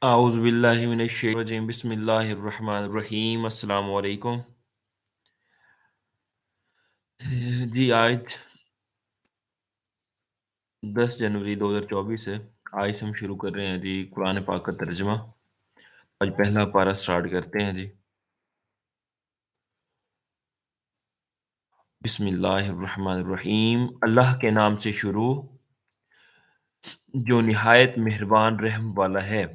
आउज़ुबिल्लाहि बिस्मिल्लाहिर्रहमानिर्रहीम अस्सलाम वालेकुम। जी, आज 10 जनवरी 2024 है। आज से हम शुरू कर रहे हैं जी कुरान पाक का तर्जुमा। आज पहला पारा स्टार्ट करते हैं जी। बिस्मिल्लाहिर्रहमानिर्रहीम। अल्लाह के नाम से शुरू जो निहायत मेहरबान रहम वाला है।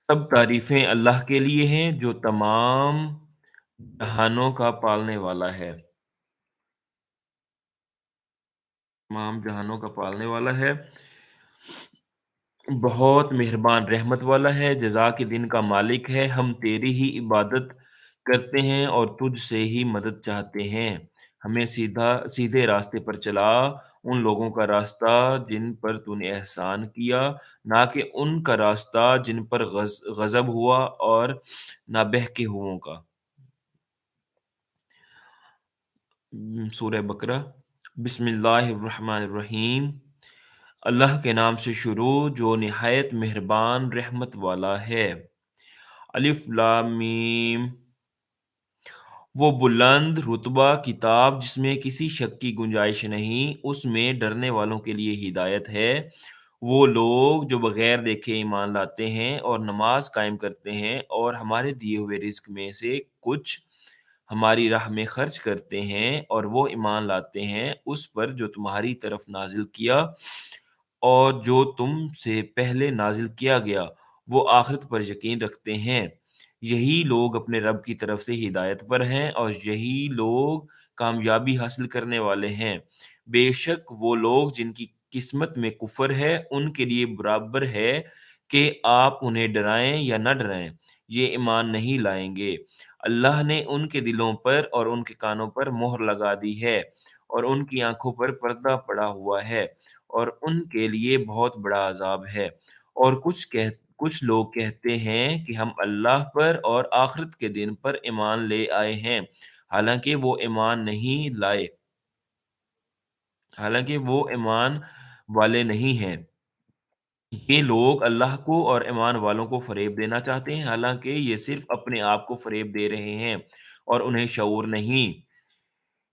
सब तारीफ़ें अल्लाह के लिए हैं जो तमाम जहानों का पालने वाला है। तमाम जहानों का पालने वाला है। बहुत मेहरबान रहमत वाला है, जज़ा के दिन का मालिक है। हम तेरी ही इबादत करते हैं और तुझसे ही मदद चाहते हैं। हमें सीधे रास्ते पर चला, उन लोगों का रास्ता जिन पर तूने एहसान किया, ना कि उनका रास्ता जिन पर गज़ब हुआ और ना बहके हुओं का। सूरह बकरा। बिस्मिल्लाहिर्रहमानिर्रहीम। अल्लाह के नाम से शुरू जो निहायत मेहरबान रहमत वाला है। अलिफ लाम मीम। वो बुलंद रुतबा किताब जिसमें किसी शक की गुंजाइश नहीं, उसमें डरने वालों के लिए हिदायत है। वो लोग जो बगैर देखे ईमान लाते हैं और नमाज कायम करते हैं और हमारे दिए हुए रिज्क में से कुछ हमारी राह में खर्च करते हैं और वो ईमान लाते हैं उस पर जो तुम्हारी तरफ नाजिल किया और जो तुम से पहले नाजिल किया गया, वो आखिरत पर यकीन रखते हैं। यही लोग अपने रब की तरफ से हिदायत पर हैं और यही लोग कामयाबी हासिल करने वाले हैं। बेशक वो लोग जिनकी किस्मत में कुफ़र है, उनके लिए बराबर है कि आप उन्हें डराएँ या न डराएँ, ये ईमान नहीं लाएँगे। अल्लाह ने उनके दिलों पर और उनके कानों पर मोहर लगा दी है और उनकी आँखों पर पर्दा पड़ा हुआ है और उनके लिए बहुत बड़ा अज़ाब है। और कुछ लोग कहते हैं कि हम अल्लाह पर और आखिरत के दिन पर ईमान ले आए हैं, हालाँकि वो ईमान नहीं लाए हालाँकि वो ईमान वाले नहीं हैं। ये लोग अल्लाह को और ईमान वालों को फ़रेब देना चाहते हैं, हालाँकि ये सिर्फ़ अपने आप को फ़रेब दे रहे हैं और उन्हें शऊर नहीं।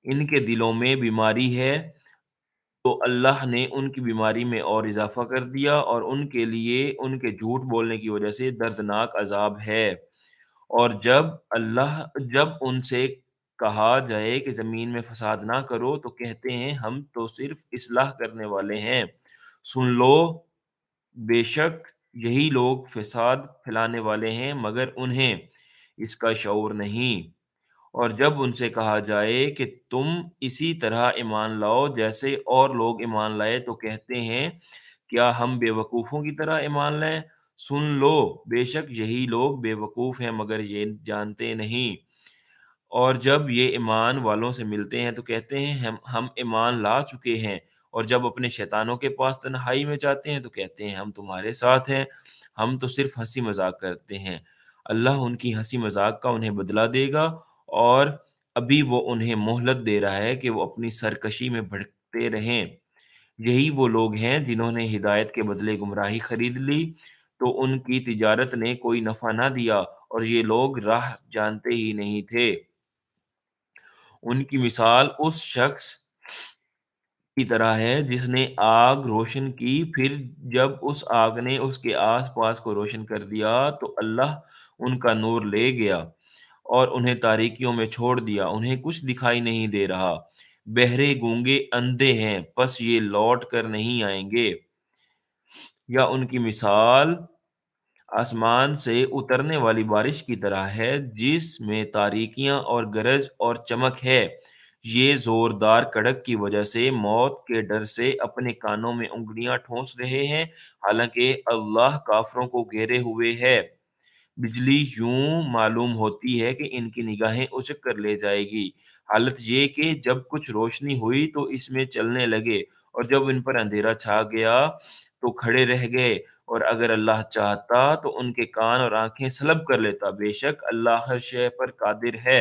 इनके दिलों में बीमारी है, तो अल्लाह ने उनकी बीमारी में और इज़ाफ़ा कर दिया और उनके लिए उनके झूठ बोलने की वजह से दर्दनाक अज़ाब है। और जब उनसे कहा जाए कि ज़मीन में फ़साद ना करो, तो कहते हैं हम तो सिर्फ़ इस्लाह करने वाले हैं। सुन लो, बेशक यही लोग फ़साद फैलाने वाले हैं मगर उन्हें इसका शऊर नहीं। और जब उनसे कहा जाए कि तुम इसी तरह ईमान लाओ जैसे और लोग ईमान लाए, तो कहते हैं क्या हम बेवकूफ़ों की तरह ईमान लाएं? सुन लो, बेशक यही लोग बेवकूफ़ हैं मगर ये जानते नहीं। और जब ये ईमान वालों से मिलते हैं तो कहते हैं हम ईमान ला चुके हैं और जब अपने शैतानों के पास तन्हाई में जाते हैं तो कहते हैं हम तुम्हारे साथ हैं, हम तो सिर्फ हंसी मजाक करते हैं। अल्लाह उनकी हंसी मजाक का उन्हें बदला देगा और अभी वो उन्हें मोहलत दे रहा है कि वो अपनी सरकशी में भटकते रहें। यही वो लोग हैं जिन्होंने हिदायत के बदले गुमराही खरीद ली, तो उनकी तिजारत ने कोई नफा ना दिया और ये लोग राह जानते ही नहीं थे। उनकी मिसाल उस शख्स की तरह है जिसने आग रोशन की, फिर जब उस आग ने उसके आस-पास को रोशन कर दिया तो अल्लाह उनका नूर ले गया और उन्हें तारीकियों में छोड़ दिया, उन्हें कुछ दिखाई नहीं दे रहा। बहरे, गूंगे, अंधे हैं, बस ये लौट कर नहीं आएँगे। या उनकी मिसाल आसमान से उतरने वाली बारिश की तरह है जिसमें तारीकियां और गरज और चमक है। ये जोरदार कड़क की वजह से मौत के डर से अपने कानों में उंगलियां ठोंस रहे हैं, हालांकि अल्लाह काफरों को घेरे हुए है। बिजली यूं मालूम होती है कि इनकी निगाहें उचक कर ले जाएगी। हालत ये कि जब कुछ रोशनी हुई तो इसमें चलने लगे और जब इन पर अंधेरा छा गया तो खड़े रह गए। और अगर अल्लाह चाहता तो उनके कान और आंखें सलब कर लेता। बेशक अल्लाह हर शय पर कादिर है।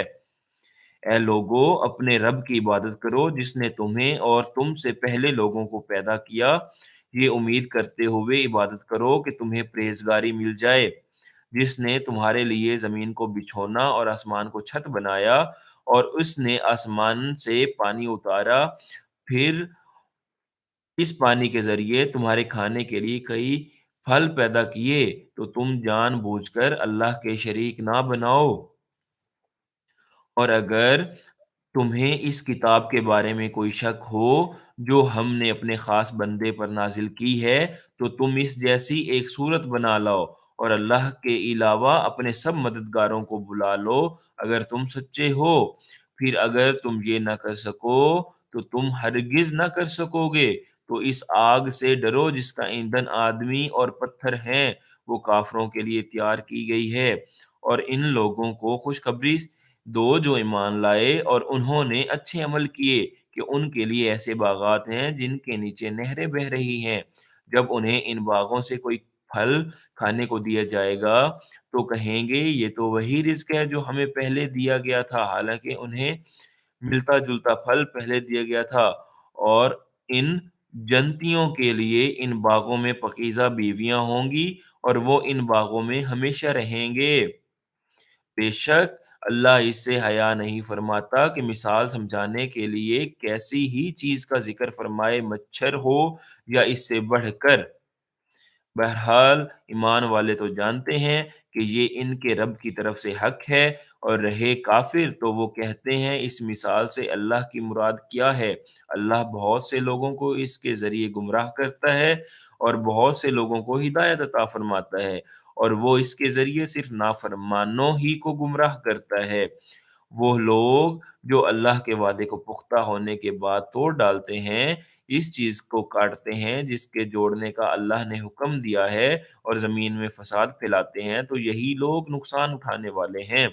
ए लोगो, अपने रब की इबादत करो जिसने तुम्हें और तुमसे पहले लोगों को पैदा किया। یہ امید کرتے ہوئے عبادت کرو کہ تمہیں پرہیزگاری مل جائے۔ جس نے تمہارے لیے زمین کو بچھونا اور آسمان کو چھت بنایا، اور اس نے آسمان سے پانی اتارا، پھر اس پانی کے ذریعے تمہارے کھانے کے لیے کئی پھل پیدا کیے، تو تم جان بوجھ کر اللہ کے شریک نہ بناؤ۔ اور اگر تمہیں اس کتاب کے بارے میں کوئی شک ہو جو ہم نے اپنے خاص بندے پر نازل کی ہے، تو تم اس جیسی ایک صورت بنا لاؤ اور اللہ کے علاوہ اپنے سب مددگاروں کو بلا لو اگر تم سچے ہو۔ پھر اگر تم یہ نہ کر سکو تو تم ہرگز نہ کر سکو گے، تو اس آگ سے ڈرو جس کا ایندھن آدمی اور پتھر ہیں، وہ کافروں کے لیے تیار کی گئی ہے۔ اور ان لوگوں کو خوشخبری دو جو ایمان لائے اور انہوں نے اچھے عمل کیے، کہ ان کے لیے ایسے باغات ہیں جن کے نیچے نہریں بہہ رہی ہیں۔ جب انہیں ان باغوں سے کوئی پھل کھانے کو دیا جائے گا تو کہیں گے یہ تو وہی رزق ہے جو ہمیں پہلے دیا گیا تھا، حالانکہ انہیں ملتا جلتا پھل پہلے دیا گیا تھا۔ اور ان جنتیوں کے لیے ان باغوں میں پاکیزہ بیویاں ہوں گی، اور وہ ان باغوں میں ہمیشہ رہیں گے۔ بے شک اللہ اس سے حیا نہیں فرماتا کہ مثال سمجھانے کے لیے کیسی ہی چیز کا ذکر فرمائے، مچھر ہو یا اس سے بڑھ کر۔ بہرحال ایمان والے تو جانتے ہیں کہ یہ ان کے رب کی طرف سے حق ہے، اور رہے کافر تو وہ کہتے ہیں اس مثال سے اللہ کی مراد کیا ہے۔ اللہ بہت سے لوگوں کو اس کے ذریعے گمراہ کرتا ہے، اور بہت سے لوگوں کو ہدایت عطا فرماتا ہے، اور وہ اس کے ذریعے صرف نافرمانوں ہی کو گمراہ کرتا ہے۔ وہ لوگ جو اللہ کے وعدے کو پختہ ہونے کے بعد توڑ ڈالتے ہیں، اس چیز کو کاٹتے ہیں جس کے جوڑنے کا اللہ نے حکم دیا ہے، اور زمین میں فساد پھیلاتے ہیں، تو یہی لوگ نقصان اٹھانے والے ہیں۔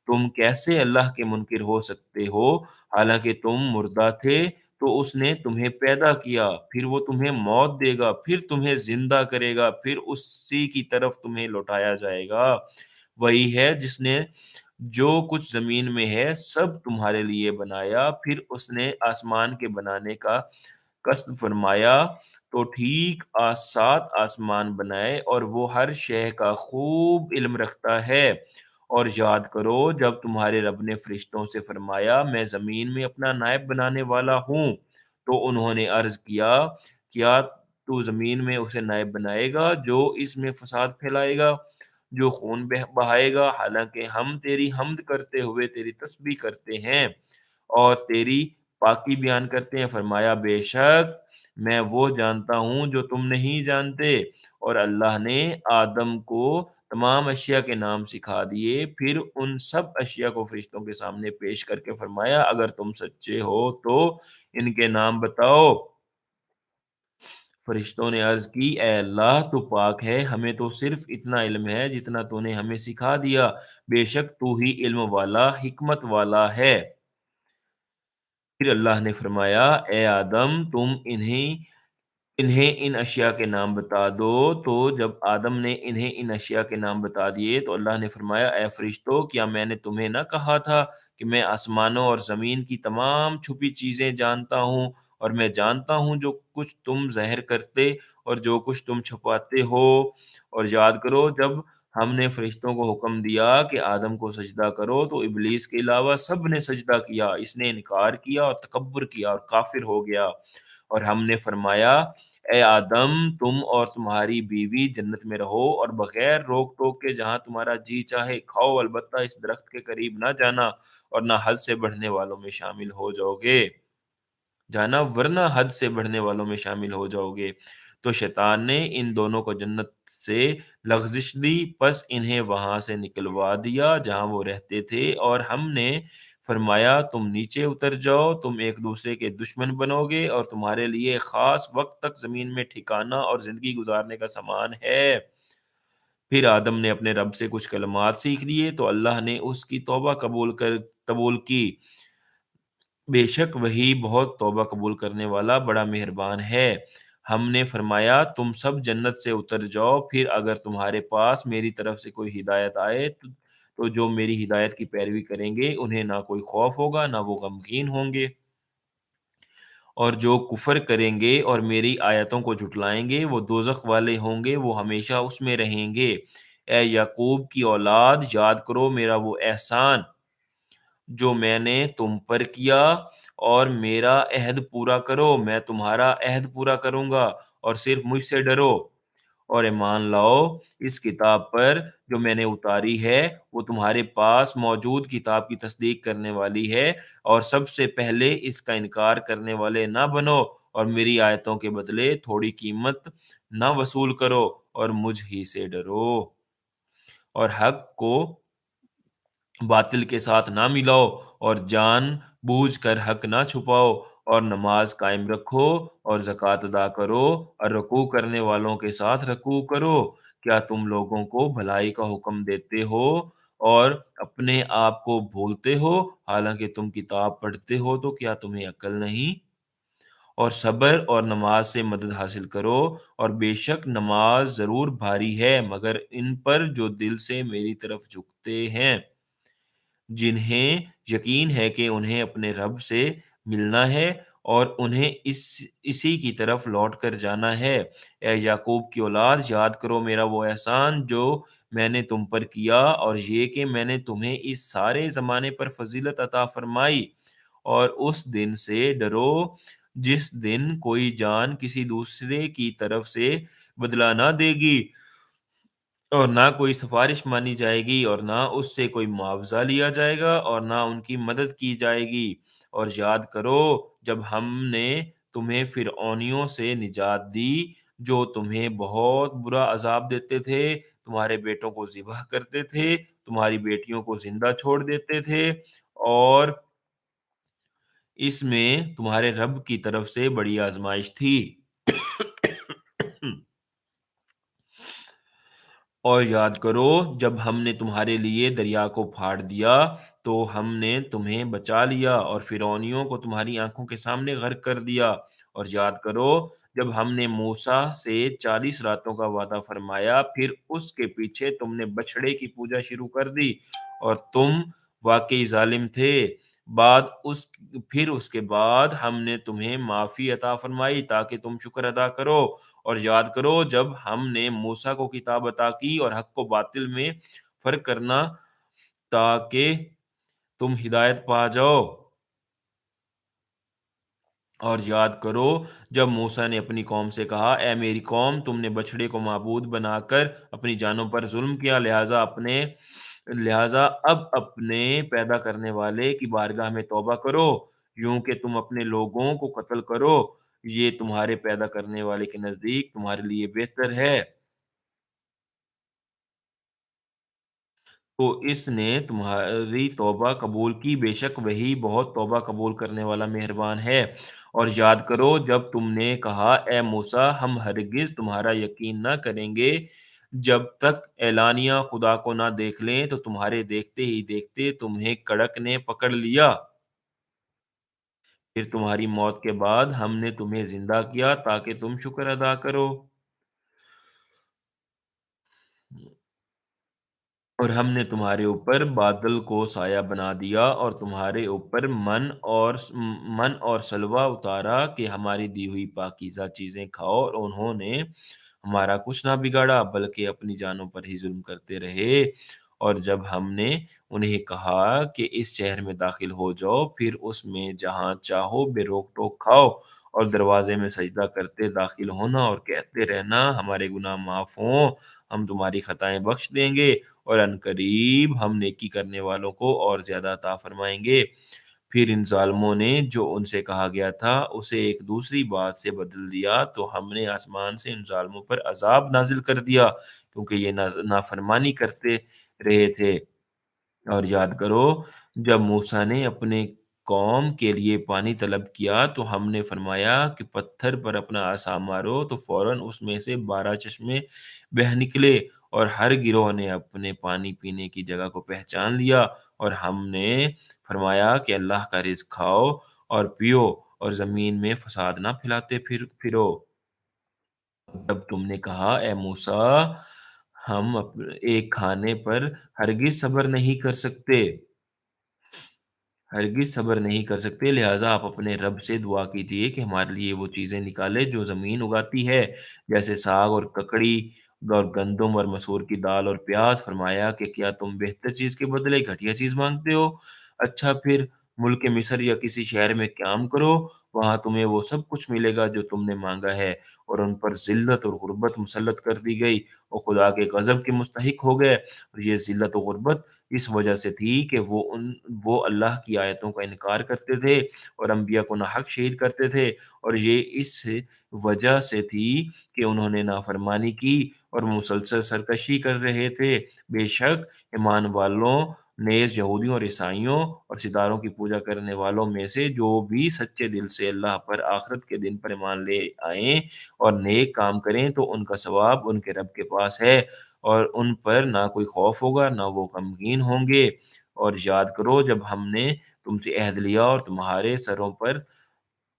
تم کیسے اللہ کے منکر ہو سکتے ہو؟ حالانکہ تم مردہ تھے تو اس نے تمہیں پیدا کیا، پھر وہ تمہیں موت دے گا، پھر تمہیں زندہ کرے گا، پھر اسی کی طرف تمہیں لوٹایا جائے گا۔ وہی ہے جس نے جو کچھ زمین میں ہے سب تمہارے لیے بنایا، پھر اس نے آسمان کے بنانے کا قصد فرمایا تو ٹھیک 7 آسمان بنائے، اور وہ ہر شے کا خوب علم رکھتا ہے۔ اور یاد کرو جب تمہارے رب نے فرشتوں سے فرمایا میں زمین میں اپنا نائب بنانے والا ہوں، تو انہوں نے عرض کیا کیا تو زمین میں اسے نائب بنائے گا جو اس میں فساد پھیلائے گا، جو خون بہائے گا، حالانکہ ہم تیری حمد کرتے ہوئے تیری تسبیح کرتے ہیں اور تیری پاکی بیان کرتے ہیں۔ فرمایا بے شک میں وہ جانتا ہوں جو تم نہیں جانتے۔ اور اللہ نے آدم کو تمام اشیاء کے نام سکھا دیے، پھر ان سب اشیاء کو فرشتوں کے سامنے پیش کر کے فرمایا اگر تم سچے ہو تو ان کے نام بتاؤ۔ فرشتوں نے عرض کی اے اللہ تو پاک ہے، ہمیں تو صرف اتنا علم ہے جتنا تو نے ہمیں سکھا دیا، بے شک تو ہی علم والا حکمت والا ہے۔ پھر اللہ نے فرمایا اے آدم تم انہیں ان اشیاء کے نام بتا دو۔ تو جب آدم نے انہیں ان اشیاء کے نام بتا دیے تو اللہ نے فرمایا اے فرشتو کیا میں نے تمہیں نہ کہا تھا کہ میں آسمانوں اور زمین کی تمام چھپی چیزیں جانتا ہوں، اور میں جانتا ہوں جو کچھ تم ظاہر کرتے اور جو کچھ تم چھپاتے ہو۔ اور یاد کرو جب ہم نے فرشتوں کو حکم دیا کہ آدم کو سجدہ کرو تو ابلیس کے علاوہ سب نے سجدہ کیا، اس نے انکار کیا اور تکبر کیا اور کافر ہو گیا۔ اور ہم نے فرمایا اے آدم تم اور تمہاری بیوی جنت میں رہو، اور بغیر روک ٹوک کے جہاں تمہارا جی چاہے کھاؤ، البتہ اس درخت کے قریب نہ جانا اور نہ حد سے بڑھنے والوں میں شامل ہو جاؤ گے جانا ورنہ حد سے بڑھنے والوں میں شامل ہو جاؤ گے۔ تو شیطان نے ان دونوں کو جنت سے لغزش دی، پس انہیں وہاں سے نکلوا دیا جہاں وہ رہتے تھے، اور ہم نے فرمایا تم نیچے اتر جاؤ، تم ایک دوسرے کے دشمن بنو گے، اور تمہارے لیے ایک خاص وقت تک زمین میں ٹھکانہ اور زندگی گزارنے کا سامان ہے۔ پھر آدم نے اپنے رب سے کچھ کلمات سیکھ لیے تو اللہ نے اس کی توبہ قبول کی، بے شک وہی بہت توبہ قبول کرنے والا بڑا مہربان ہے۔ ہم نے فرمایا تم سب جنت سے اتر جاؤ، پھر اگر تمہارے پاس میری طرف سے کوئی ہدایت آئے تو جو میری ہدایت کی پیروی کریں گے انہیں نہ کوئی خوف ہوگا نہ وہ غمگین ہوں گے۔ اور جو کفر کریں گے اور میری آیتوں کو جھٹلائیں گے وہ دوزخ والے ہوں گے، وہ ہمیشہ اس میں رہیں گے۔ اے یعقوب کی اولاد، یاد کرو میرا وہ احسان جو میں نے تم پر کیا، اور میرا عہد پورا کرو، میں تمہارا عہد پورا کروں گا، اور صرف مجھ سے ڈرو اور ایمان لاؤ اس کتاب پر جو میں نے اتاری ہے، وہ تمہارے پاس موجود کتاب کی تصدیق کرنے والی ہے، اور سب سے پہلے اس کا انکار کرنے والے نہ بنو، اور میری آیتوں کے بدلے تھوڑی قیمت نہ وصول کرو، اور مجھ ہی سے ڈرو، اور حق کو باطل کے ساتھ نہ ملاؤ، اور جان بوجھ کر حق نہ چھپاؤ، اور نماز قائم رکھو، اور زکوٰۃ ادا کرو، اور رکوع کرنے والوں کے ساتھ رکوع کرو۔ کیا تم لوگوں کو بھلائی کا حکم دیتے ہو اور اپنے آپ کو بھولتے ہو؟ حالانکہ تم کتاب پڑھتے ہو تو کیا تمہیں عقل نہیں؟ اور صبر اور نماز سے مدد حاصل کرو، اور بے شک نماز ضرور بھاری ہے مگر ان پر جو دل سے میری طرف جھکتے ہیں، جنہیں یقین ہے کہ انہیں اپنے رب سے ملنا ہے اور انہیں اسی کی طرف لوٹ کر جانا ہے۔ اے یعقوب کی اولاد، یاد کرو میرا وہ احسان جو میں نے تم پر کیا، اور یہ کہ میں نے تمہیں اس سارے زمانے پر فضیلت عطا فرمائی، اور اس دن سے ڈرو جس دن کوئی جان کسی دوسرے کی طرف سے بدلہ نہ دے گی، اور نہ کوئی سفارش مانی جائے گی، اور نہ اس سے کوئی معاوضہ لیا جائے گا، اور نہ ان کی مدد کی جائے گی۔ اور یاد کرو جب ہم نے تمہیں فرعونیوں سے نجات دی جو تمہیں بہت برا عذاب دیتے تھے، تمہارے بیٹوں کو ذبح کرتے تھے، تمہاری بیٹیوں کو زندہ چھوڑ دیتے تھے، اور اس میں تمہارے رب کی طرف سے بڑی آزمائش تھی۔ اور یاد کرو جب ہم نے تمہارے لیے دریا کو پھاڑ دیا تو ہم نے تمہیں بچا لیا اور فرعونیوں کو تمہاری آنکھوں کے سامنے غرق کر دیا۔ اور یاد کرو جب ہم نے موسیٰ سے 40 راتوں کا وعدہ فرمایا، پھر اس کے پیچھے تم نے بچھڑے کی پوجا شروع کر دی، اور تم واقعی ظالم تھے۔ بعد اس پھر اس کے بعد ہم نے تمہیں معافی عطا فرمائی تاکہ تم شکر ادا کرو۔ اور یاد کرو جب ہم نے موسیٰ کو کتاب عطا کی اور حق کو باطل میں فرق کرنا تاکہ تم ہدایت پا جاؤ۔ اور یاد کرو جب موسیٰ نے اپنی قوم سے کہا، اے میری قوم، تم نے بچھڑے کو معبود بنا کر اپنی جانوں پر ظلم کیا، لہٰذا اب اپنے پیدا کرنے والے کی بارگاہ میں توبہ کرو، یوں کہ تم اپنے لوگوں کو قتل کرو، یہ تمہارے پیدا کرنے والے کے نزدیک تمہارے لیے بہتر ہے۔ تو اس نے تمہاری توبہ قبول کی، بے شک وہی بہت توبہ قبول کرنے والا مہربان ہے۔ اور یاد کرو جب تم نے کہا، اے موسیٰ، ہم ہرگز تمہارا یقین نہ کریں گے جب تک اعلانیہ خدا کو نہ دیکھ لیں، تو تمہارے دیکھتے ہی دیکھتے تمہیں کڑک نے پکڑ لیا، پھر تمہاری موت کے بعد ہم نے تمہیں زندہ کیا تاکہ تم شکر ادا کرو۔ اور ہم نے تمہارے اوپر بادل کو سایہ بنا دیا اور تمہارے اوپر من اور سلوہ اتارا کہ ہماری دی ہوئی پاکیزہ چیزیں کھاؤ، اور انہوں نے ہمارا کچھ نہ بگاڑا بلکہ اپنی جانوں پر ہی ظلم کرتے رہے۔ اور جب ہم نے انہیں کہا کہ اس شہر میں داخل ہو جاؤ، پھر اس میں جہاں چاہو بے روک ٹوک کھاؤ، اور دروازے میں سجدہ کرتے داخل ہونا اور کہتے رہنا ہمارے گناہ معاف ہوں، ہم تمہاری خطائیں بخش دیں گے، اور عنقریب ہم نیکی کرنے والوں کو اور زیادہ عطا فرمائیں گے۔ پھر ان ظالموں نے جو ان سے کہا گیا تھا اسے ایک دوسری بات سے بدل دیا، تو ہم نے آسمان سے ان ظالموں پر عذاب نازل کر دیا کیونکہ یہ نافرمانی کرتے رہے تھے۔ اور یاد کرو جب موسیٰ نے اپنے قوم کے لیے پانی طلب کیا تو ہم نے فرمایا کہ پتھر پر اپنا عصا مارو، تو فوراً اس میں سے 12 چشمے بہہ نکلے، اور ہر گروہ نے اپنے پانی پینے کی جگہ کو پہچان لیا، اور ہم نے فرمایا کہ اللہ کا رزق کھاؤ اور پیو، اور زمین میں فساد نہ پھیلاتے پھرو۔ تب تم نے کہا، اے موسیٰ، ہم ایک کھانے پر ہرگز صبر نہیں کر سکتے، हरगिज़ सब्र नहीं कर सकते, लिहाज़ा आप अपने रब से दुआ कीजिए कि हमारे लिए वो चीज़ें निकाले जो ज़मीन उगाती है, जैसे साग और ककड़ी और गंदम और मसूर की दाल और प्याज़। फरमाया कि क्या तुम बेहतर चीज़ के बदले घटिया चीज़ माँगते हो? अच्छा फिर मुल्क मिस्र या किसी शहर में क़याम करो, वहाँ तुम्हें वो सब कुछ मिलेगा जो तुमने माँगा है। और उन पर ज़िल्लत और गुर्बत मुसल्लत कर दी गई, वो खुदा के गज़ब के मुस्तहिक हो गए। और ये ज़िल्लत और गुर्बत इस वजह से थी कि वो अल्लाह की आयतों का इनकार करते थे और अंबिया को नाहक शहीद करते थे, और ये इस वजह से थी कि उन्होंने नाफरमानी की और मुसलसल सरकशी कर रहे थे। बेशक ईमान वालों नेज़ यहूदियों और ईसाइयों और सितारों की पूजा करने वालों में से जो भी सच्चे दिल से अल्लाह पर आखिरत के दिन पर ईमान ले आएँ और नेक काम करें तो उनका सवाब उनके रब के पास है, और उन पर ना कोई खौफ होगा, ना वो गमगीन होंगे। और याद करो जब हमने तुमसे अहद लिया और तुम्हारे सरों पर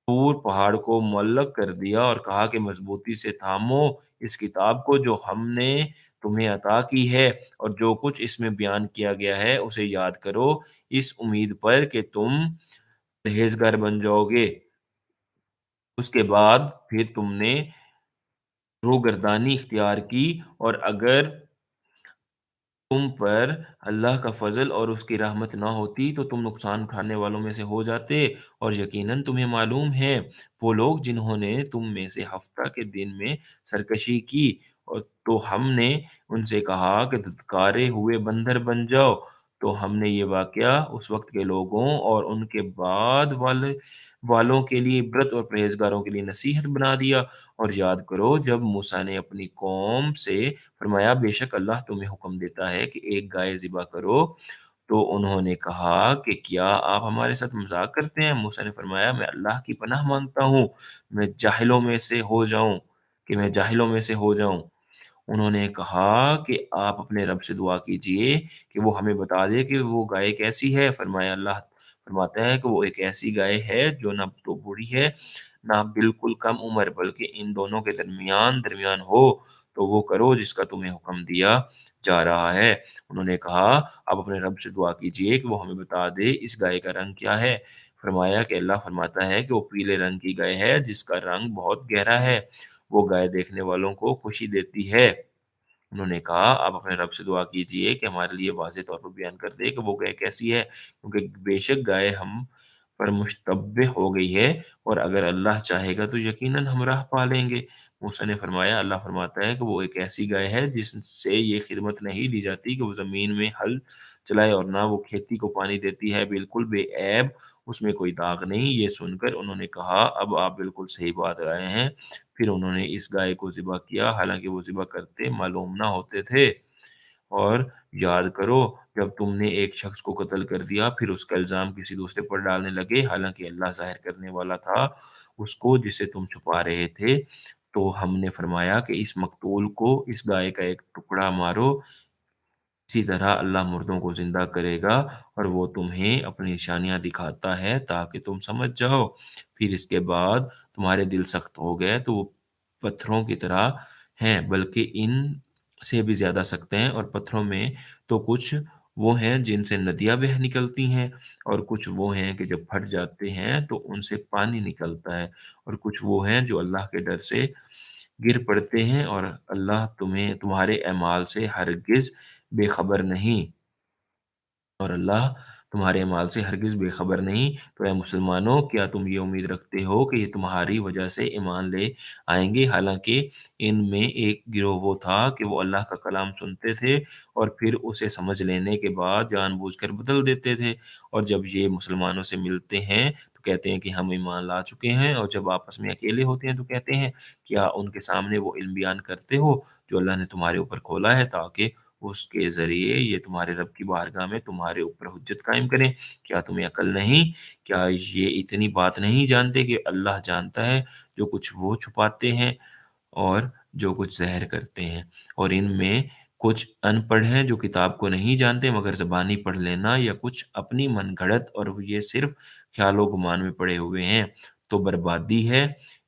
तूर पहाड़ को मुअल्लक़ कर दिया और कहा कि मज़बूती से थामो इस किताब को जो हमने तुम्हें अता की है, और जो कुछ इसमें बयान किया गया है उसे याद करो, इस उम्मीद पर कि तुम परहेज़गार बन जाओगे। उसके बाद फिर तुमने रूगर्दानी इख्तियार की, और अगर तुम पर अल्लाह का फ़ज़ल और उसकी रहमत ना होती तो तुम नुकसान उठाने वालों में से हो जाते। और यकीनन तुम्हें मालूम है वो लोग जिन्होंने तुम में से हफ्ता के दिन में सरकशी की, और तो हमने उनसे कहा कि धुतकारे हुए बंदर बन जाओ। तो हमने ये वाक़या उस वक़्त के लोगों और उनके बाद वालों के लिए इबरत और परहेज़गारों के लिए नसीहत बना दिया। और याद करो जब मूसा ने अपनी कौम से फरमाया बेशक अल्लाह तुम्हें हुक्म देता है कि एक गाय ज़िबा करो, तो उन्होंने कहा कि क्या आप हमारे साथ मज़ाक करते हैं? मूसा ने फरमाया मैं अल्लाह की पनाह माँगता हूँ, मैं जाहिलों में से हो जाऊँ मैं जाहिलों में से हो जाऊँ। उन्होंने कहा कि आप अपने रब से दुआ कीजिए कि वो हमें बता दे कि वो गाय कैसी है। फरमाया अल्लाह फरमाता है कि वो एक ऐसी गाय है जो ना तो बूढ़ी है, ना बिल्कुल कम उम्र, बल्कि इन दोनों के दरमियान हो, तो वो करो जिसका तुम्हें हुक्म दिया जा रहा है। उन्होंने कहा आप अपने रब से दुआ कीजिए कि वो हमें बता दे इस गाय का रंग क्या है। फरमाया कि अल्लाह फरमाता है कि वो पीले रंग की गाय है जिसका रंग बहुत गहरा है, वो गाय देखने वालों को खुशी देती है। उन्होंने कहा, "आप अपने रब से दुआ कीजिए कि हमारे लिए वाज़ेह तौर पर बयान कर दे कि वो गाय कैसी है, क्योंकि बेशक गाय हम पर मुश्तबह हो गई है, और अगर अल्लाह चाहेगा तो यकीनन हम राह पा लेंगे।" मूसा ने फरमाया, अल्लाह फरमाता है कि वो एक ऐसी गाय है जिससे ये खिदमत नहीं दी जाती कि वो ज़मीन में हल चलाए, और ना वो खेती को पानी देती है, बिल्कुल बेऐब, उसमें कोई दाग नहीं। ये सुनकर उन्होंने कहा, "अब आप बिल्कुल सही बात लाए हैं।" फिर उन्होंने इस गाय को ज़िबह किया, हालाँकि वो ज़िबह करते मालूम ना होते थे। और याद करो जब तुमने एक शख्स को कत्ल कर दिया, फिर उसका इल्ज़ाम किसी दूसरे पर डालने लगे, हालाँकि अल्लाह ज़ाहिर करने वाला था उसको जिसे तुम छुपा रहे थे। तो हमने फरमाया कि इस मक़तूल को इस गाय का एक टुकड़ा मारो, इसी तरह अल्लाह मुर्दों को ज़िंदा करेगा और वो तुम्हें अपनी निशानियाँ दिखाता है ताकि तुम समझ जाओ। फिर इसके बाद तुम्हारे दिल सख्त हो गए तो वो पत्थरों की तरह हैं, बल्कि इनसे भी ज़्यादा सख्त हैं, और पत्थरों में तो कुछ वो हैं जिनसे नदियाँ बह निकलती हैं, और कुछ वो हैं कि जब फट जाते हैं तो उनसे पानी निकलता है, और कुछ वो हैं जो अल्लाह के डर से गिर पड़ते हैं, और अल्लाह तुम्हें तुम्हारे अमाल से हरगिज़ बेखबर नहीं। और अल्लाह तुम्हारे अमाल से हरगिज़ बेखबर नहीं। तो ऐ मुसलमानों, क्या तुम ये उम्मीद रखते हो कि ये तुम्हारी वजह से ईमान ले आएँगे? हालाँकि इनमें एक गिरोह वो था कि वो अल्लाह का कलाम सुनते थे और फिर उसे समझ लेने के बाद जानबूझकर बदल देते थे। और जब ये मुसलमानों से मिलते हैं तो कहते हैं कि हम ईमान ला चुके हैं, और जब आपस में अकेले होते हैं तो कहते हैं, क्या उनके सामने वो इल्म बयान करते हो जो अल्लाह ने तुम्हारे ऊपर खोला है, ताकि उसके ज़रिए ये तुम्हारे रब की बारगाह में तुम्हारे ऊपर हुज्जत कायम करें। क्या तुम्हें अक्ल नहीं? क्या ये इतनी बात नहीं जानते कि अल्लाह जानता है जो कुछ वो छुपाते हैं और जो कुछ ज़ाहिर करते हैं? और इनमें कुछ अनपढ़ हैं जो किताब को नहीं जानते मगर ज़बानी पढ़ लेना, या कुछ अपनी मनगढ़ंत और ये सिर्फ़ ख़्याल-ओ-गुमान में पड़े हुए हैं। तो बर्बादी है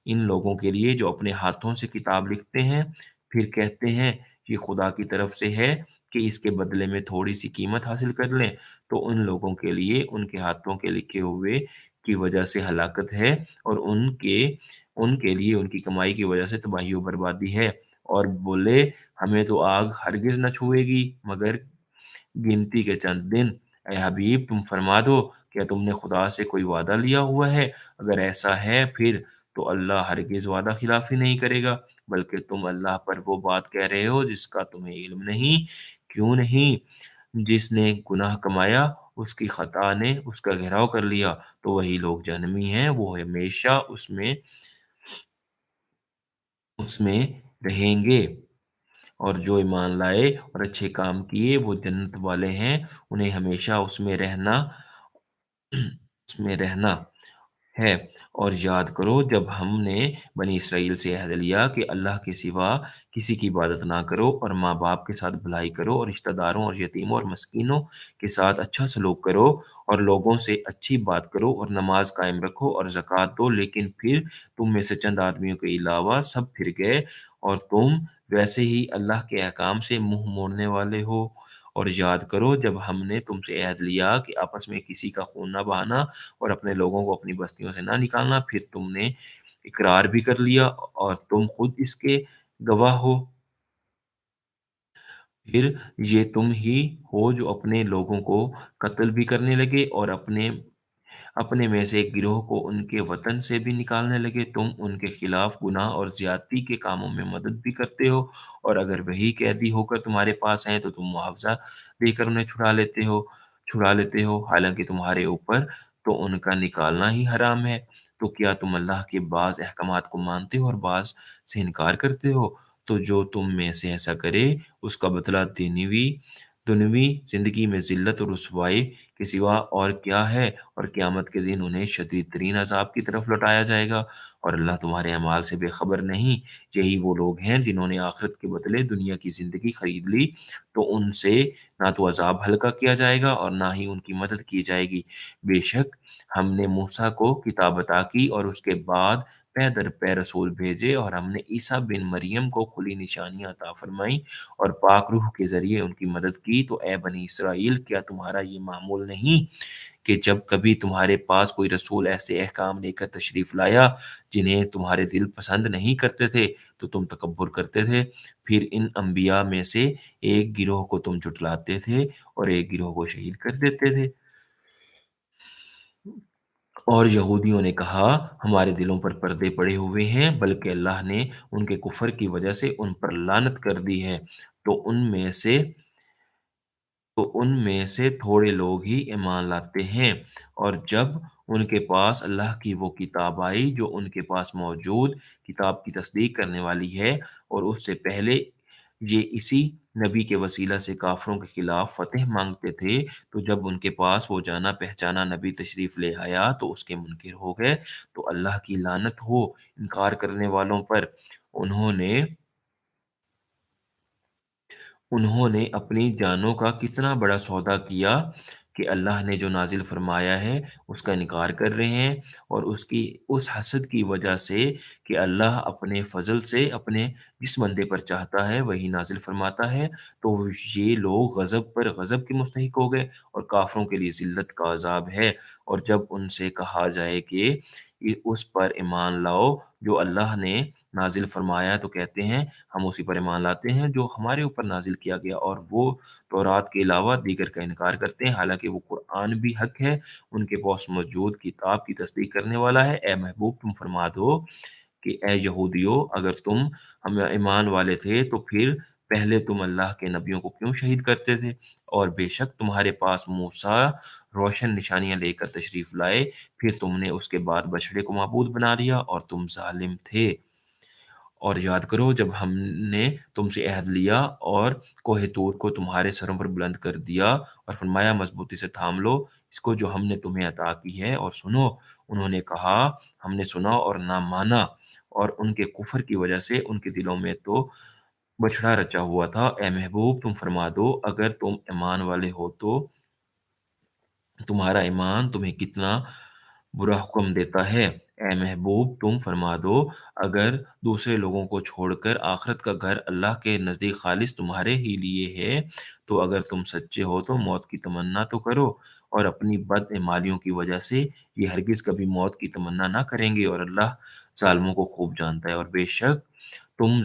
इन लोगों के लिए जो अपने हाथों से किताब लिखते हैं, फिर कहते हैं ये खुदा की तरफ से है, कि इसके बदले में थोड़ी-सी कीमत हासिल कर लें, तो उन लोगों के लिए उनके हाथों के लिखे हुए की वजह से हलाकत है और उनके उनके लिए उनकी कमाई की वजह से तबाही और बर्बादी है। और बोले, हमें तो आग हरगिज़ न छुएगी मगर गिनती के चंद दिन। ऐ हबीब, तुम फरमा दो, क्या तुमने खुदा से कोई वादा लिया हुआ है? अगर ऐसा है फिर तो अल्लाह हरगिज़ वादा खिलाफ़ी नहीं करेगा, बल्कि तुम अल्लाह पर वो बात कह रहे हो जिसका तुम्हें इल्म नहीं। क्यों नहीं? जिसने गुनाह कमाया उसकी खता ने उसका घेराव कर लिया, तो वही लोग जहन्नमी हैं, वो हमेशा उसमें उसमें रहेंगे। और जो ईमान लाए और अच्छे काम किए वो जन्नत वाले हैं, उन्हें हमेशा उसमें रहना है। और याद करो जब हमने बनी इसराइल से अहद लिया कि अल्लाह के सिवा किसी की इबादत ना करो और माँ-बाप के साथ भलाई करो और रिश्तेदारों और यतीमों और मस्कीनों के साथ अच्छा सलूक करो और लोगों से अच्छी बात करो और नमाज कायम रखो और ज़कात दो। लेकिन फिर तुम में से चंद आदमियों के अलावा सब फिर गए और तुम वैसे ही अल्लाह के अहकाम से मुँह मोड़ने वाले हो। और याद करो जब हमने तुमसे अहद लिया कि आपस में किसी का खून ना बहाना और अपने लोगों को अपनी बस्तियों से ना निकालना, फिर तुमने इकरार भी कर लिया और तुम खुद इसके गवाह हो। फिर ये तुम ही हो जो अपने लोगों को कत्ल भी करने लगे और अपने अपने में से एक गिरोह को उनके वतन से भी निकालने लगे। तुम उनके खिलाफ गुनाह और ज्यादती के कामों में मदद भी करते हो और अगर वही कैदी होकर तुम्हारे पास हैं तो तुम मुआवजा देकर उन्हें छुड़ा लेते हो हालांकि तुम्हारे ऊपर तो उनका निकालना ही हराम है। तो क्या तुम अल्लाह के बाज़ अहकामात को मानते हो और बाज़ से इनकार करते हो? तो जो तुम में से ऐसा करे उसका बदला दुनियावी ज़िंदगी में ज़िल्लत और रुसवाई के सिवा और क्या है? और क़यामत के दिन उन्हें शदीद तरीन अज़ाब की तरफ लौटाया जाएगा और अल्लाह तुम्हारे अमाल से बेखबर नहीं। यही वो लोग हैं जिन्होंने आखिरत के बदले दुनिया की ज़िंदगी खरीद ली, तो उनसे ना तो अज़ाब हल्का किया जाएगा और ना ही उनकी मदद की जाएगी। बेशक हमने मूसा को किताब अता की और उसके बाद पै दर पै रसूल भेजे और हमने ईसा बिन मरियम को खुली निशानियाँ अता फ़रमाईं और पाक रूह के ज़रिए उनकी मदद की। तो ए बनी इसराइल, क्या तुम्हारा ये मामूल नहीं कि जब कभी तुम्हारे पास कोई रसूल ऐसे अहकाम लेकर तशरीफ़ लाया जिन्हें तुम्हारे दिल पसंद नहीं करते थे, तो तुम तकब्बुर करते थे। फिर इन अंबिया में से एक गिरोह को तुम झुठलाते थे और एक गिरोह को शहीद कर देते थे। और यहूदियों ने कहा, हमारे दिलों पर पर्दे पड़े हुए हैं, बल्कि अल्लाह ने उनके कुफ़र की वजह से उन पर लानत कर दी है। तो उनमें से थोड़े लोग ही ईमान लाते हैं। और जब उनके पास अल्लाह की वो किताब आई जो उनके पास मौजूद किताब की तस्दीक करने वाली है और उससे पहले ये इसी नबी के वसीला से काफ़िरों के खिलाफ फ़तह माँगते थे, तो जब उनके पास वो जाना-पहचाना नबी तशरीफ़ ले आया तो उसके मुनकिर हो गए। तो अल्लाह की लानत हो इनकार करने वालों पर। उन्होंने उन्होंने अपनी जानों का कितना बड़ा सौदा किया कि अल्लाह ने जो नाज़िल फ़रमाया है, उसका इनकार कर रहे हैं और उसकी उस हसद की वजह से कि अल्लाह अपने फ़ज़ल से अपने जिस बंदे पर चाहता है, वही नाज़िल फ़रमाता है। तो ये लोग गज़ब पर गज़ब के मुस्तहिक हो गए और काफ़िरों के लिए ज़िल्लत का अज़ाब है। और जब उनसे कहा जाए कि उस पर ईमान लाओ, जो अल्लाह ने नाज़िल फ़रमाया, तो कहते हैं हम उसी पर ईमान लाते हैं जो हमारे ऊपर नाज़िल किया गया और वो तौरात के अलावा दीगर का इनकार करते हैं, हालाँकि वो कुरान भी हक़ है, उनके पास मौजूद किताब की तस्दीक करने वाला है। ए महबूब, तुम फरमा दो कि ए यहूदियों, अगर तुम हम ईमान वाले थे तो फिर पहले तुम अल्लाह के नबियों को क्यों शहीद करते थे? और बेशक तुम्हारे पास मूसा रोशन निशानियाँ लेकर तशरीफ़ लाए, फिर तुमने उसके बाद बछड़े को माबूद बना लिया और तुम ज़ालिम थे। और याद करो जब हमने तुमसे अहद लिया और कोहे तूर को तुम्हारे सरों पर बुलंद कर दिया और फरमाया मज़बूती से थाम लो इसको जो हमने तुम्हें अता की है और सुनो। उन्होंने कहा, हमने सुना और ना माना और उनके कुफ़्र की वजह से उनके दिलों में तो बछड़ा रचा हुआ था। ए महबूब, तुम फरमा दो, अगर तुम ईमान वाले हो तो तुम्हारा ईमान तुम्हें कितना बुरा हुक्म देता है। اے محبوب تم فرما دو اگر دوسرے لوگوں کو چھوڑ کر آخرت کا گھر اللہ کے نزدیک خالص تمہارے ہی لیے ہے تو اگر تم سچے ہو تو موت کی تمنا تو کرو اور اپنی بد اعمالیوں کی وجہ سے یہ ہرگز کبھی موت کی تمنا نہ کریں گے اور اللہ ظالموں کو خوب جانتا ہے اور بے شک تم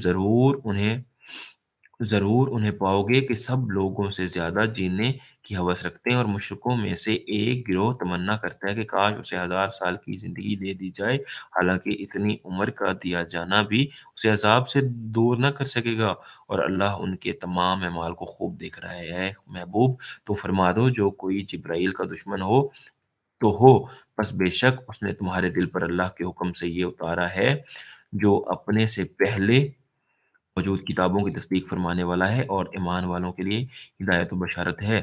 ضرور انہیں پاؤ گے کہ سب لوگوں سے زیادہ جینے کی ہوس رکھتے ہیں اور مشرکوں میں سے ایک گروہ تمنا کرتا ہے کہ کاش اسے 1000 سال کی زندگی دے دی جائے حالانکہ اتنی عمر کا دیا جانا بھی اسے عذاب سے دور نہ کر سکے گا اور اللہ ان کے تمام اعمال کو خوب دیکھ رہا ہے اے محبوب تو فرما دو جو کوئی جبرائیل کا دشمن ہو تو ہو بس بے شک اس نے تمہارے دل پر اللہ کے حکم سے یہ اتارا ہے جو اپنے سے پہلے موجود کتابوں کی تصدیق فرمانے والا ہے اور ایمان والوں کے لیے ہدایت و بشارت ہے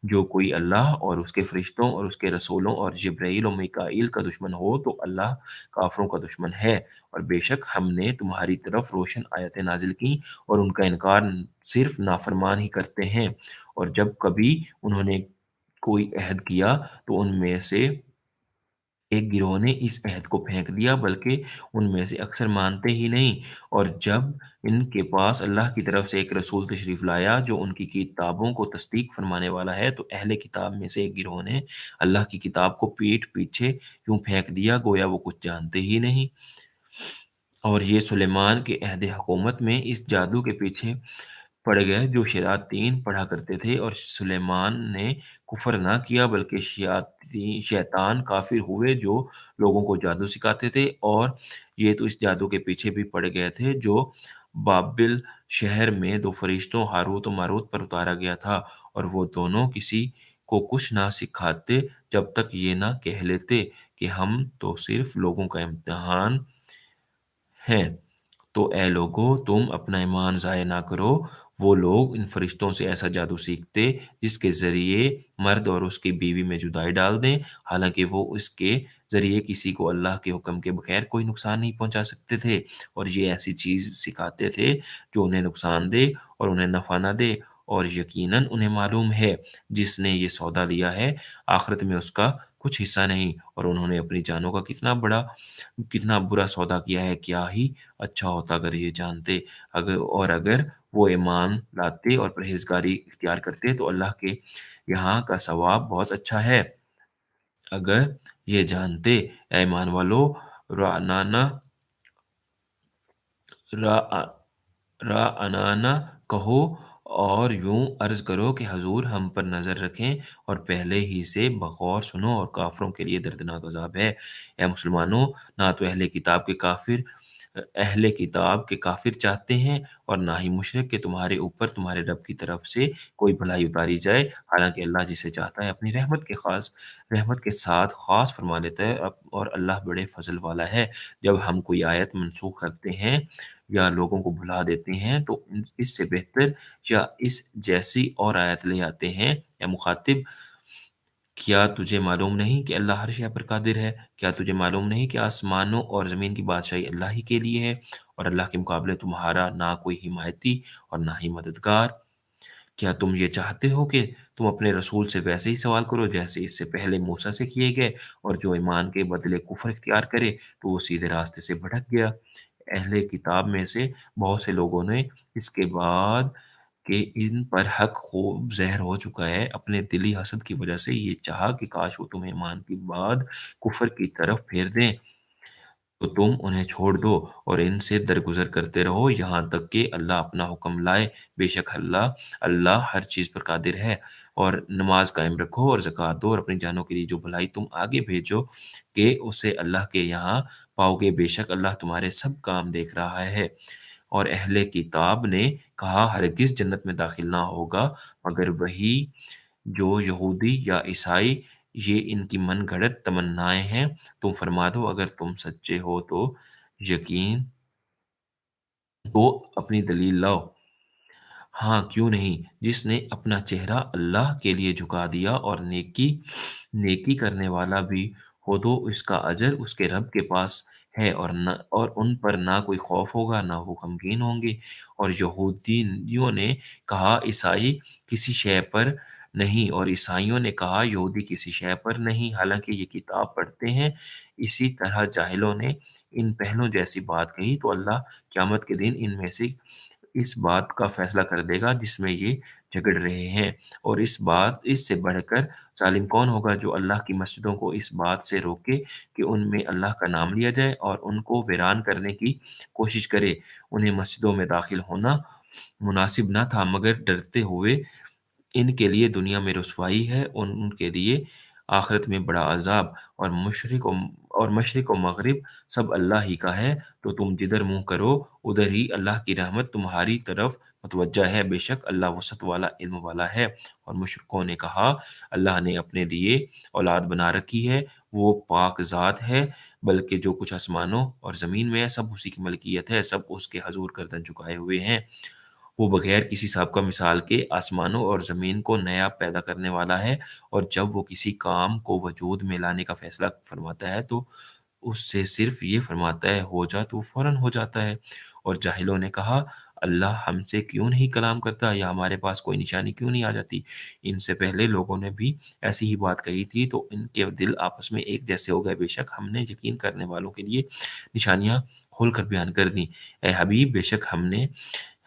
جو کوئی اللہ اور اس کے فرشتوں اور اس کے رسولوں اور جبرائیل و میکائیل کا دشمن ہو تو اللہ کافروں کا دشمن ہے اور بے شک ہم نے تمہاری طرف روشن آیتیں نازل کی اور ان کا انکار صرف نافرمان ہی کرتے ہیں اور جب کبھی انہوں نے کوئی عہد کیا تو ان میں سے ایک گروہ نے اس عہد کو پھینک دیا بلکہ ان میں سے اکثر مانتے ہی نہیں اور جب ان کے پاس اللہ کی طرف سے ایک رسول تشریف لایا جو ان کی کتابوں کو تصدیق فرمانے والا ہے تو اہل کتاب میں سے ایک گروہ نے اللہ کی کتاب کو پیٹھ پیچھے یوں پھینک دیا گویا وہ کچھ جانتے ہی نہیں اور یہ سلیمان کے عہد حکومت میں اس جادو کے پیچھے پڑ گئے جو شیاطین پڑھا کرتے تھے اور سلیمان نے کفر نہ کیا بلکہ شیطان کافر ہوئے جو لوگوں کو جادو سکھاتے تھے اور یہ تو اس جادو کے پیچھے بھی پڑ گئے تھے جو بابل شہر میں دو فرشتوں ہاروت و ماروت پر اتارا گیا تھا اور وہ دونوں کسی کو کچھ نہ سکھاتے جب تک یہ نہ کہہ لیتے کہ ہم تو صرف لوگوں کا امتحان ہیں تو اے لوگو تم اپنا ایمان ضائع نہ کرو وہ لوگ ان فرشتوں سے ایسا جادو سیکھتے جس کے ذریعے مرد اور اس کی بیوی میں جدائی ڈال دیں حالانکہ وہ اس کے ذریعے کسی کو اللہ کے حکم کے بغیر کوئی نقصان نہیں پہنچا سکتے تھے اور یہ ایسی چیز سکھاتے تھے جو انہیں نقصان دے اور انہیں نفع نہ دے اور یقیناً انہیں معلوم ہے جس نے یہ سودا لیا ہے آخرت میں اس کا کچھ حصہ نہیں اور انہوں نے اپنی جانوں کا کتنا برا سودا کیا ہے کیا ہی اچھا ہوتا اگر یہ جانتے اگر وہ ایمان لاتے اور پرہیزگاری اختیار کرتے تو اللہ کے یہاں کا ثواب بہت اچھا ہے اگر یہ جانتے اے ایمان والو رعنانا رعنانا کہو اور یوں عرض کرو کہ حضور ہم پر نظر رکھیں اور پہلے ہی سے بغور سنو اور کافروں کے لیے دردناک عذاب ہے اے مسلمانوں نہ تو اہل کتاب کے کافر چاہتے ہیں اور نہ ہی مشرک کہ تمہارے اوپر تمہارے رب کی طرف سے کوئی بھلائی اتاری جائے حالانکہ اللہ جسے چاہتا ہے اپنی رحمت کے ساتھ خاص فرما لیتا ہے اور اللہ بڑے فضل والا ہے جب ہم کوئی آیت منسوخ کرتے ہیں یا لوگوں کو بھلا دیتے ہیں تو اس سے بہتر یا اس جیسی اور آیت لے آتے ہیں یا مخاطب کیا تجھے معلوم نہیں کہ اللہ ہر شے پر قادر ہے کیا تجھے معلوم نہیں کہ آسمانوں اور زمین کی بادشاہی اللہ ہی کے لیے ہے اور اللہ کے مقابلے تمہارا نہ کوئی حمایتی اور نہ ہی مددگار کیا تم یہ چاہتے ہو کہ تم اپنے رسول سے ویسے ہی سوال کرو جیسے اس سے پہلے موسیٰ سے کیے گئے اور جو ایمان کے بدلے کفر اختیار کرے تو وہ سیدھے راستے سے بھٹک گیا اہل کتاب میں سے بہت سے لوگوں نے اس کے بعد کہ ان پر حق خوب زہر ہو چکا ہے اپنے دلی حسد کی وجہ سے یہ چاہا کہ کاش وہ تمہیں ایمان کے بعد کفر کی طرف پھیر دیں تو تم انہیں چھوڑ دو اور ان سے درگزر کرتے رہو یہاں تک کہ اللہ اپنا حکم لائے بے شک اللہ ہر چیز پر قادر ہے اور نماز قائم رکھو اور زکوٰۃ دو اور اپنی جانوں کے لیے جو بھلائی تم آگے بھیجو کہ اسے اللہ کے یہاں پاؤ گے بے شک اللہ تمہارے سب کام دیکھ رہا ہے اور اہل کتاب نے کہا ہرگز جنت میں داخل نہ ہوگا مگر وہی جو یہودی یا عیسائی یہ ان کی من گھڑت تمنائیں ہیں تم فرما دو اگر تم سچے ہو تو یقین تو اپنی دلیل لاؤ ہاں کیوں نہیں جس نے اپنا چہرہ اللہ کے لیے جھکا دیا اور نیکی کرنے والا بھی ہو تو اس کا اجر اس کے رب کے پاس ہے اور ان پر نہ کوئی خوف ہوگا نہ وہ غمگین ہوں گے اور یہودیوں نے کہا عیسائی کسی شے پر नहीं, और ईसाइयों ने कहा यहूदी किसी शय पर नहीं, हालाँकि ये किताब पढ़ते हैं। इसी तरह जाहिलों ने इन पहलों जैसी बात कही तो अल्लाह क़यामत के दिन इनमें से इस बात का फ़ैसला कर देगा जिसमें ये झगड़ रहे हैं। और इससे बढ़कर ज़ालिम कौन होगा जो अल्लाह की मस्जिदों को इस बात से रोके कि उनमें अल्लाह का नाम लिया जाए और उनको वीरान करने की कोशिश करे। उन्हें मस्जिदों में दाखिल होना मुनासिब न था मगर डरते हुए इनके लिए दुनिया में रुसवाई है और उनके लिए आखिरत में बड़ा अज़ाब। और मशरिक़ और मग़रिब सब अल्लाह ही का है, तो तुम जिधर मुँह करो उधर ही अल्लाह की रहमत तुम्हारी तरफ मुतवज्जा है। बेशक अल्लाह वसअत वाला, इल्म वाला है। और मुशरिकों ने कहा, अल्लाह ने अपने लिए औलाद बना रखी है, वो पाक ज़ात है, बल्कि जो कुछ आसमानों और ज़मीन में है सब उसी की मलकियत है, सब उसके हज़ूर गर्दन झुकाए हुए हैं। वो बगैर किसी साबिक़ा मिसाल के आसमानों और ज़मीन को नया पैदा करने वाला है, और जब वो किसी काम को वजूद में लाने का फ़ैसला फरमाता है तो उससे सिर्फ़ ये फरमाता है हो जा, तो वो फ़ौरन हो जाता है। और जाहिलों ने कहा, अल्लाह हमसे क्यों नहीं कलाम करता या हमारे पास कोई निशानी क्यों नहीं आ जाती? इनसे पहले लोगों ने भी ऐसी ही बात कही थी, तो इनके दिल आपस में एक जैसे हो गए। बेशक हमने यकीन करने वालों के लिए निशानियाँ खोल कर बयान कर दी। ए हबीब, बेशक हमने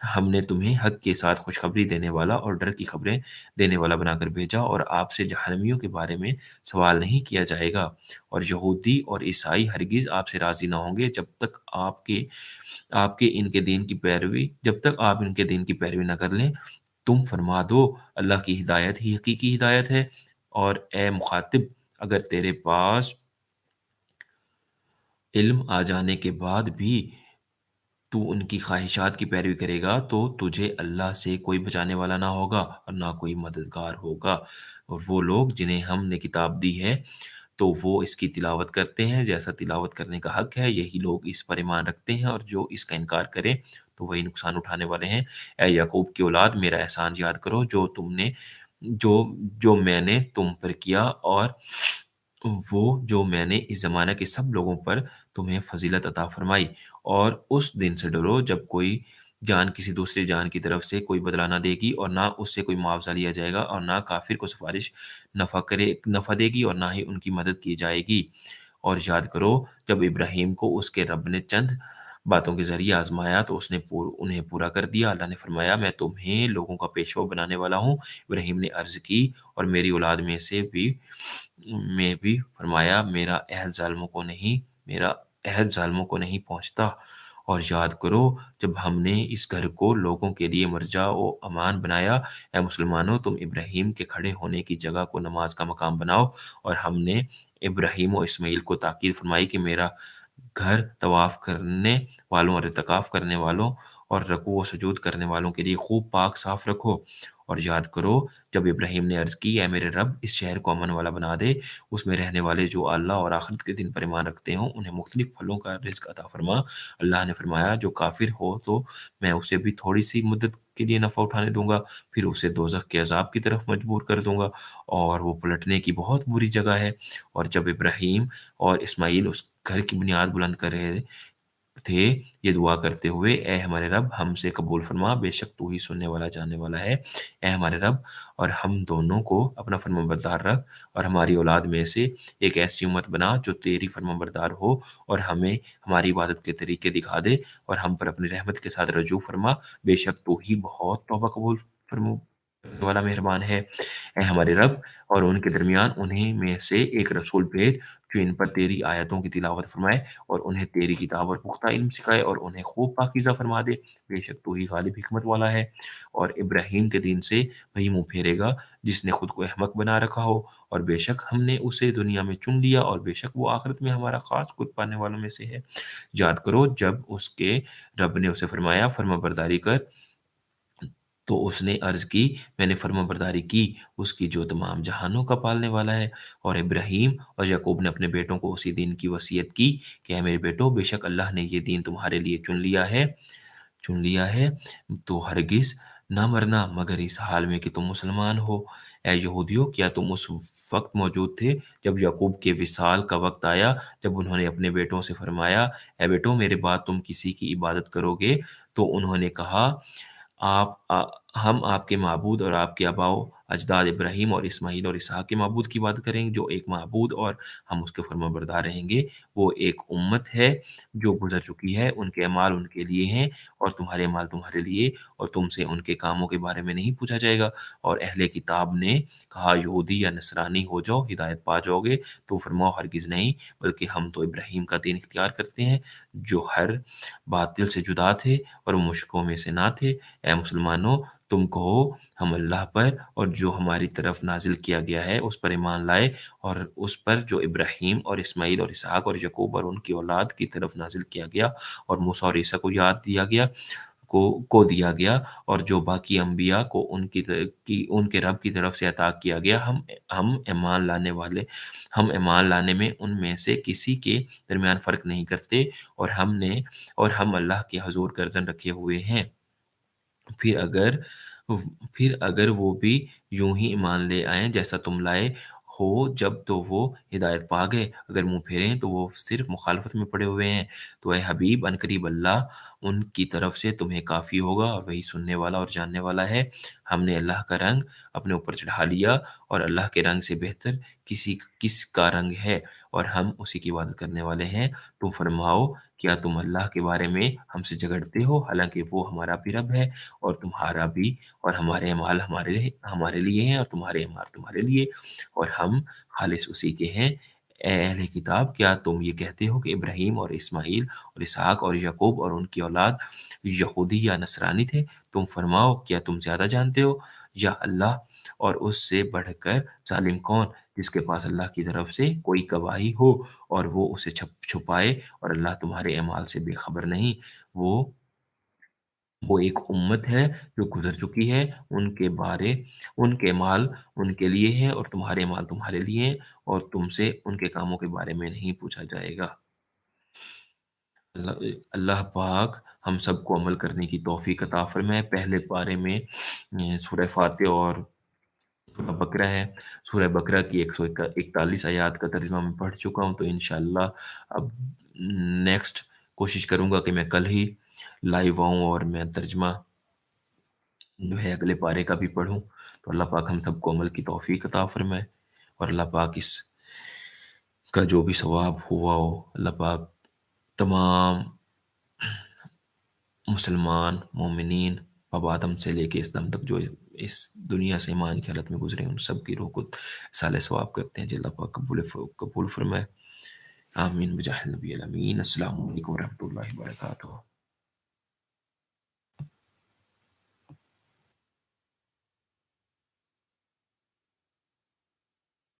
हमने तुम्हें हक़ के साथ खुशखबरी देने वाला और डर की खबरें देने वाला बनाकर भेजा, और आपसे जहन्नमियों के बारे में सवाल नहीं किया जाएगा। और यहूदी और ईसाई हरगिज़ आपसे राज़ी ना होंगे जब तक आप इनके दीन की पैरवी ना कर लें। तुम फरमा दो, अल्लाह की हिदायत ही हकीकी हिदायत है। और ए मुख़ातिब, अगर तेरे पास इल्म आ जाने के बाद भी तू उनकी ख़्वाहिशात की पैरवी करेगा, तो तुझे अल्लाह से कोई बचाने वाला ना होगा और ना कोई मददगार होगा। और वो लोग जिन्हें हमने किताब दी है, तो वो इसकी तिलावत करते हैं, जैसा तिलावत करने का हक़ है, यही लोग इस पर ईमान रखते हैं, और जो इसका इनकार करे, तो वही नुकसान उठाने वाले हैं। ऐ याकूब की औलाद, मेरा एहसान याद करो, जो मैंने तुम पर किया, और वो जो मैंने इस ज़माने के सब लोगों पर तुम्हें फ़ज़ीलत अता फ़रमाई। और उस दिन से डरो जब कोई जान किसी दूसरी जान की तरफ से कोई बदला ना देगी, और ना उससे कोई मुआवज़ा लिया जाएगा, और ना काफ़िर को सिफ़ारिश नफ़ा देगी, और ना ही उनकी मदद की जाएगी। और याद करो जब इब्राहीम को उसके रब ने चंद बातों के ज़रिए आज़माया, तो उसने उन्हें पूरा कर दिया। अल्लाह ने फ़रमाया, मैं तुम्हें लोगों का पेशवा बनाने वाला हूँ। इब्राहीम ने अर्ज़ की, और मेरी औलाद में भी फ़रमाया, मेरा अहद ज़ालिमों को नहीं पहुँचता। और याद करो जब हमने इस घर को लोगों के लिए मरजा व अमान बनाया। ऐ मुसलमानों, तुम इब्राहीम के खड़े होने की जगह को नमाज का मकाम बनाओ। और हमने इब्राहीम और इस्माईल को ताकीद फ़रमाई कि मेरा घर तवाफ़ करने वालों और इत्तिकाफ़ करने वालों और रुकू व सुजूद करने वालों के लिए खूब पाक साफ़ रखो। और याद करो जब इब्राहीम ने अर्ज़ की, ऐ मेरे रब, इस शहर को अमन वाला बना दे, उसमें रहने वाले जो अल्लाह और आखिरत के दिन पर ईमान रखते हों, उन्हें मुख्तलिफ़ फलों का रिज़्क अता फ़रमा। अल्लाह ने फ़रमाया, जो काफ़िर हो तो मैं उसे भी थोड़ी-सी मुद्दत के लिए नफ़ा उठाने दूँगा, फिर उसे दोज़ख के अज़ाब की तरफ मजबूर कर दूँगा, और वो पलटने की बहुत बुरी जगह है। और जब इब्राहीम और इस्माईल उस घर की बुनियाद बुलंद कर रहे थे, ये दुआ करते हुए, ए हमारे रब, हमसे कबूल फ़रमा, बेशक तू ही सुनने वाला, जानने वाला है। ए हमारे रब, और हम दोनों को अपना फर्माबरदार रख, और हमारी औलाद में से एक ऐसी उम्मत बना जो तेरी फर्माबरदार हो, और हमें हमारी इबादत के तरीके दिखा दे, और हम पर अपनी रहमत के साथ रजू फ़रमा, बेशक तू ही बहुत तौबा कबूल फरमू वाला मेहरबान है। ऐ हमारे रब, और उनके दरमियान उन्हीं में से एक रसूल भेज जो इन पर तेरी आयतों की तिलावत फरमाए, और उन्हें तेरी किताब और पुख्ता इल्म सिखाए, और उन्हें खूब पाकीज़ा फरमा दे। बेशक तू ही गालिब हिकमत वाला है। और इब्राहीम के दीन से वही मुँह फेरेगा जिसने खुद को अहमक बना रखा हो, और बेशक हमने उसे दुनिया में चुन लिया, और बेशक वो आखिरत में हमारा ख़ास कुर्ब पाने वालों में से है। याद करो जब उसके रब ने उसे फरमाया, फर्माबरदारी कर, तो उसने अर्ज़ की, मैंने फर्माबरदारी की, उसकी जो तमाम जहानों का पालने वाला है। और इब्राहीम और याकूब ने अपने बेटों को उसी दीन की वसीयत की कि ऐ मेरे बेटो, बेशक अल्लाह ने ये दीन तुम्हारे लिए चुन लिया है, तो हरगिज़ ना मरना मगर इस हाल में कि तुम मुसलमान हो। ऐ यहूदियों, क्या तुम उस वक़्त मौजूद थे जब याकूब के विसाल का वक़्त आया, जब उन्होंने अपने बेटों से फरमाया, ऐ बेटों, मेरे बाद तुम किसी की इबादत करोगे? तो उन्होंने कहा, हम आपके माबूद और आपके اجداد ابراہیم اور اسماعیل اور اسحاق کے معبود کی بات کریں جو ایک معبود اور ہم اس کے فرمانبردار رہیں گے، وہ ایک امت ہے جو گزر چکی ہے، ان کے اعمال ان کے لیے ہیں اور تمہارے اعمال تمہارے لیے، اور تم سے ان کے کاموں کے بارے میں نہیں پوچھا جائے گا۔ اور اہل کتاب نے کہا یہودی یا نصرانی ہو جاؤ ہدایت پا جاؤ گے، تو فرماؤ ہرگز نہیں، بلکہ ہم تو ابراہیم کا دین اختیار کرتے ہیں جو ہر باطل سے جدا تھے اور وہ مشرکوں میں سے نہ تھے۔ اے مسلمانوں، تم کہو ہم اللہ پر اور جو ہماری طرف نازل کیا گیا ہے اس پر ایمان لائے، اور اس پر جو ابراہیم اور اسماعیل اور اسحاق اور یعقوب اور ان کی اولاد کی طرف نازل کیا گیا اور موسیٰ اور عیسیٰ کو یاد دیا گیا کو دیا گیا، اور جو باقی انبیاء کو ان کے رب کی طرف سے عطا کیا گیا، ہم ایمان لانے والے ہم ایمان لانے میں ان میں سے کسی کے درمیان فرق نہیں کرتے، اور ہم اللہ کے حضور گردن رکھے ہوئے ہیں۔ پھر اگر پھر اگر وہ بھی یوں ہی ایمان لے آئیں جیسا تم لائے ہو جب تو وہ ہدایت پا گئے، اگر منہ پھیریں تو وہ صرف مخالفت میں پڑے ہوئے ہیں۔ تو اے حبیب، عنقریب اللہ ان کی طرف سے تمہیں کافی ہوگا، اور وہی سننے والا اور جاننے والا ہے۔ ہم نے اللہ کا رنگ اپنے اوپر چڑھا لیا، اور اللہ کے رنگ سے بہتر کس کا رنگ ہے، اور ہم اسی کی عبادت کرنے والے ہیں۔ تم فرماؤ کیا تم اللہ کے بارے میں ہم سے جھگڑتے ہو، حالانکہ وہ ہمارا بھی رب ہے اور تمہارا بھی، اور ہمارے اعمال ہمارے لیے ہیں اور تمہارے اعمال تمہارے لیے، اور ہم خالص اسی کے ہیں۔ اے اہل کتاب، کیا تم یہ کہتے ہو کہ ابراہیم اور اسماعیل اور اسحاق اور یعقوب اور ان کی اولاد یہودی یا نصرانی تھے؟ تم فرماؤ کیا تم زیادہ جانتے ہو یا اللہ؟ اور اس سے بڑھ کر ظالم کون، جس کے پاس اللہ کی طرف سے کوئی گواہی ہو اور وہ اسے چھپائے، اور اللہ تمہارے اعمال سے بے خبر نہیں۔ وہ وہ ایک امت ہے جو گزر چکی ہے، ان کے مال ان کے لیے ہیں اور تمہارے مال تمہارے لیے ہیں، اور تم سے ان کے کاموں کے بارے میں نہیں پوچھا جائے گا۔ اللہ اللہ پاک ہم سب کو عمل کرنے کی توفیق عطا فرمائے۔ پہلے پارے میں سورہ فاتح اور سورہ بقرہ ہے۔ سورہ بقرہ کی 141 آیات کا ترجمہ میں پڑھ چکا ہوں، تو انشاءاللہ اب نیکسٹ کوشش کروں گا کہ میں کل ہی لائیو آؤں اور میں ترجمہ جو ہے اگلے پارے کا بھی پڑھوں۔ تو اللہ پاک ہم سب کو عمل کی توفیق عطا فرمائے، اور اللہ پاک اس کا جو بھی ثواب ہوا ہو، اللہ پاک تمام مسلمان مومنین اب آدم سے لے کے اس دم تک جو اس دنیا سے ایمان کی حالت میں گزرے ہیں، ان سب کی روح کو سال ثواب کرتے ہیں جی اللہ پاک قبول فرمائے۔ آمین بجاہ النبی الامین۔ السلام علیکم ورحمۃ اللہ وبرکاتہ۔